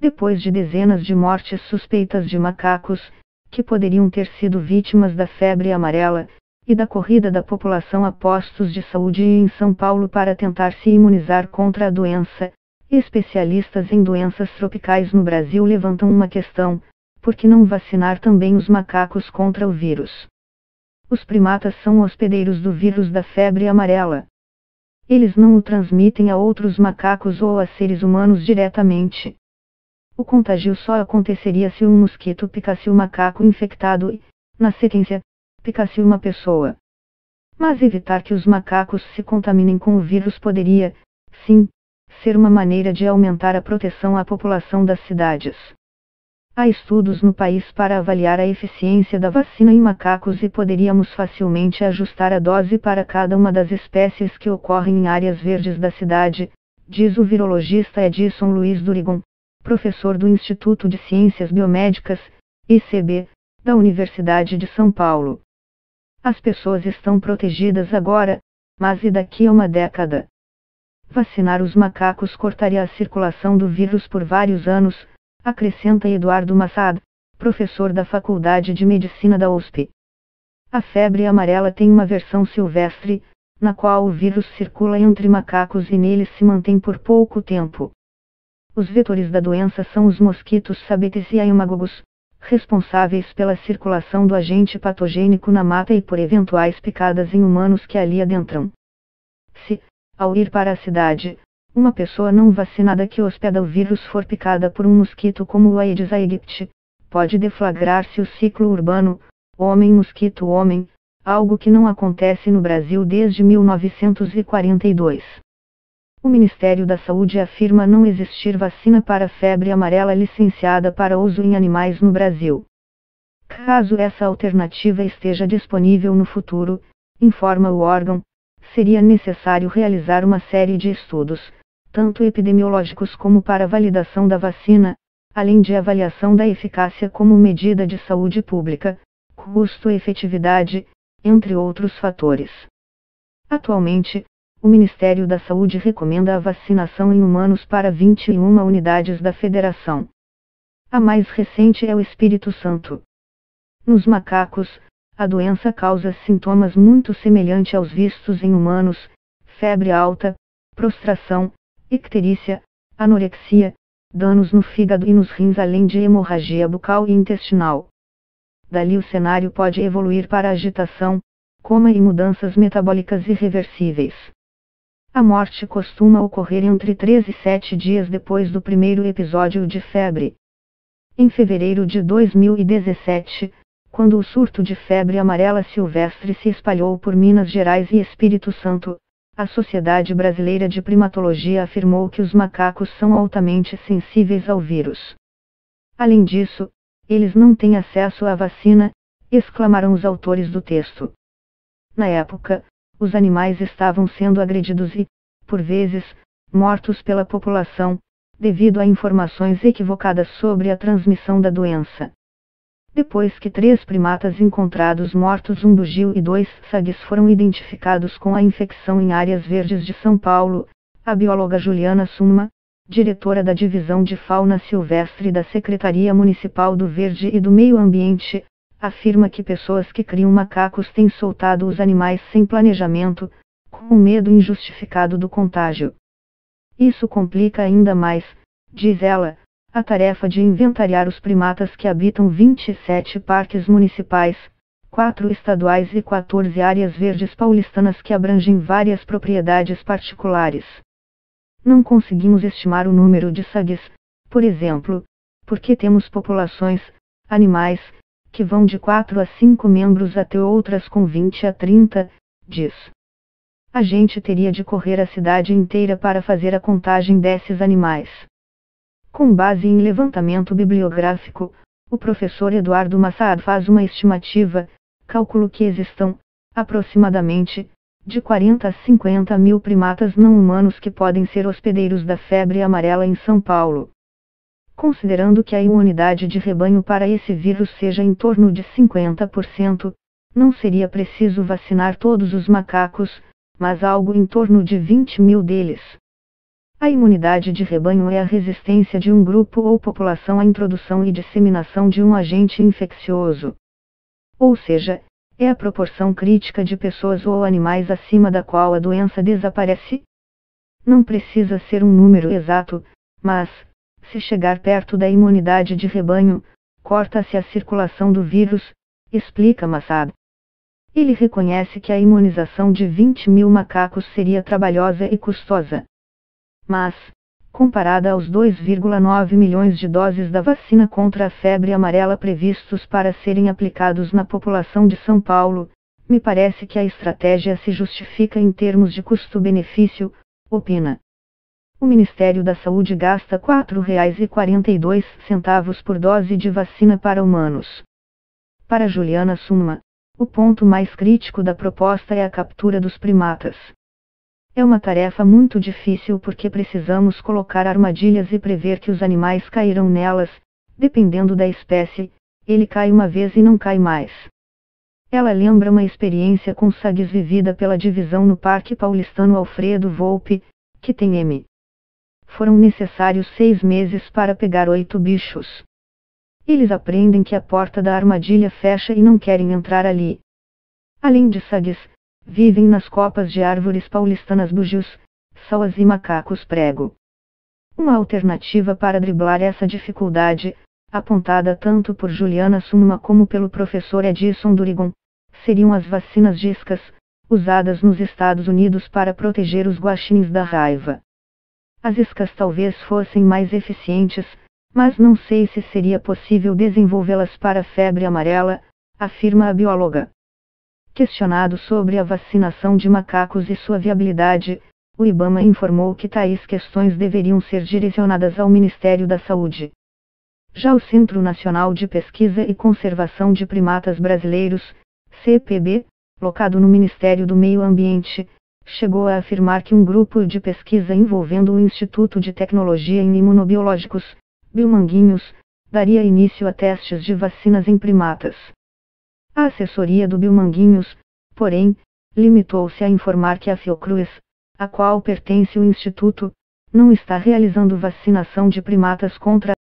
Depois de dezenas de mortes suspeitas de macacos, que poderiam ter sido vítimas da febre amarela, e da corrida da população a postos de saúde em São Paulo para tentar se imunizar contra a doença, especialistas em doenças tropicais no Brasil levantam uma questão: por que não vacinar também os macacos contra o vírus? Os primatas são hospedeiros do vírus da febre amarela. Eles não o transmitem a outros macacos ou a seres humanos diretamente. O contágio só aconteceria se um mosquito picasse o macaco infectado e, na sequência, picasse uma pessoa. Mas evitar que os macacos se contaminem com o vírus poderia, sim, ser uma maneira de aumentar a proteção à população das cidades. Há estudos no país para avaliar a eficiência da vacina em macacos e poderíamos facilmente ajustar a dose para cada uma das espécies que ocorrem em áreas verdes da cidade, diz o virologista Edson Luiz Durigon, professor do Instituto de Ciências Biomédicas, ICB, da Universidade de São Paulo. As pessoas estão protegidas agora, mas e daqui a uma década? Vacinar os macacos cortaria a circulação do vírus por vários anos, acrescenta Eduardo Massad, professor da Faculdade de Medicina da USP. A febre amarela tem uma versão silvestre, na qual o vírus circula entre macacos e neles se mantém por pouco tempo. Os vetores da doença são os mosquitos Sabetes e Haemagogos, responsáveis pela circulação do agente patogênico na mata e por eventuais picadas em humanos que ali adentram. Se, ao ir para a cidade, uma pessoa não vacinada que hospeda o vírus for picada por um mosquito como o Aedes aegypti, pode deflagrar-se o ciclo urbano, homem-mosquito-homem, algo que não acontece no Brasil desde 1942. O Ministério da Saúde afirma não existir vacina para a febre amarela licenciada para uso em animais no Brasil. Caso essa alternativa esteja disponível no futuro, informa o órgão, seria necessário realizar uma série de estudos, tanto epidemiológicos como para validação da vacina, além de avaliação da eficácia como medida de saúde pública, custo-efetividade, entre outros fatores. Atualmente, o Ministério da Saúde recomenda a vacinação em humanos para 21 unidades da Federação. A mais recente é o Espírito Santo. Nos macacos, a doença causa sintomas muito semelhantes aos vistos em humanos: febre alta, prostração, icterícia, anorexia, danos no fígado e nos rins, além de hemorragia bucal e intestinal. Dali o cenário pode evoluir para agitação, coma e mudanças metabólicas irreversíveis. A morte costuma ocorrer entre 3 e 7 dias depois do primeiro episódio de febre. Em fevereiro de 2017, quando o surto de febre amarela silvestre se espalhou por Minas Gerais e Espírito Santo, a Sociedade Brasileira de Primatologia afirmou que os macacos são altamente sensíveis ao vírus. Além disso, eles não têm acesso à vacina, exclamaram os autores do texto. Na época, os animais estavam sendo agredidos e, por vezes, mortos pela população, devido a informações equivocadas sobre a transmissão da doença. Depois que 3 primatas encontrados mortos, um bugio e 2 sagues foram identificados com a infecção em áreas verdes de São Paulo, a bióloga Juliana Summa, diretora da Divisão de Fauna Silvestre da Secretaria Municipal do Verde e do Meio Ambiente, afirma que pessoas que criam macacos têm soltado os animais sem planejamento, com medo injustificado do contágio. Isso complica ainda mais, diz ela, a tarefa de inventariar os primatas que habitam 27 parques municipais, 4 estaduais e 14 áreas verdes paulistanas que abrangem várias propriedades particulares. Não conseguimos estimar o número de sagues, por exemplo, porque temos populações, animais, que vão de 4 a 5 membros até outras com 20 a 30, diz. A gente teria de correr a cidade inteira para fazer a contagem desses animais. Com base em levantamento bibliográfico, o professor Eduardo Massad faz uma estimativa, cálculo que existam, aproximadamente, de 40 a 50 mil primatas não humanos que podem ser hospedeiros da febre amarela em São Paulo. Considerando que a imunidade de rebanho para esse vírus seja em torno de 50%, não seria preciso vacinar todos os macacos, mas algo em torno de 20 mil deles. A imunidade de rebanho é a resistência de um grupo ou população à introdução e disseminação de um agente infeccioso. Ou seja, é a proporção crítica de pessoas ou animais acima da qual a doença desaparece. Não precisa ser um número exato, mas, se chegar perto da imunidade de rebanho, corta-se a circulação do vírus, explica Massad. Ele reconhece que a imunização de 20.000 macacos seria trabalhosa e custosa. Mas, comparada aos 2,9 milhões de doses da vacina contra a febre amarela previstos para serem aplicados na população de São Paulo, me parece que a estratégia se justifica em termos de custo-benefício, opina. O Ministério da Saúde gasta R$ 4,42 por dose de vacina para humanos. Para Juliana Summa, o ponto mais crítico da proposta é a captura dos primatas. É uma tarefa muito difícil porque precisamos colocar armadilhas e prever que os animais cairão nelas, dependendo da espécie, ele cai uma vez e não cai mais. Ela lembra uma experiência com sagues vivida pela divisão no Parque Paulistano Alfredo Volpi, que tem M. Foram necessários 6 meses para pegar 8 bichos. Eles aprendem que a porta da armadilha fecha e não querem entrar ali. Além de sagues, vivem nas copas de árvores paulistanas bugios, sauas e macacos prego. Uma alternativa para driblar essa dificuldade, apontada tanto por Juliana Summa como pelo professor Edson Durigon, seriam as vacinas discas, usadas nos Estados Unidos para proteger os guaxinins da raiva. As iscas talvez fossem mais eficientes, mas não sei se seria possível desenvolvê-las para a febre amarela, afirma a bióloga. Questionado sobre a vacinação de macacos e sua viabilidade, o IBAMA informou que tais questões deveriam ser direcionadas ao Ministério da Saúde. Já o Centro Nacional de Pesquisa e Conservação de Primatas Brasileiros, CPB, locado no Ministério do Meio Ambiente, chegou a afirmar que um grupo de pesquisa envolvendo o Instituto de Tecnologia em Imunobiológicos, Biomanguinhos, daria início a testes de vacinas em primatas. A assessoria do Biomanguinhos, porém, limitou-se a informar que a Fiocruz, a qual pertence o Instituto, não está realizando vacinação de primatas contra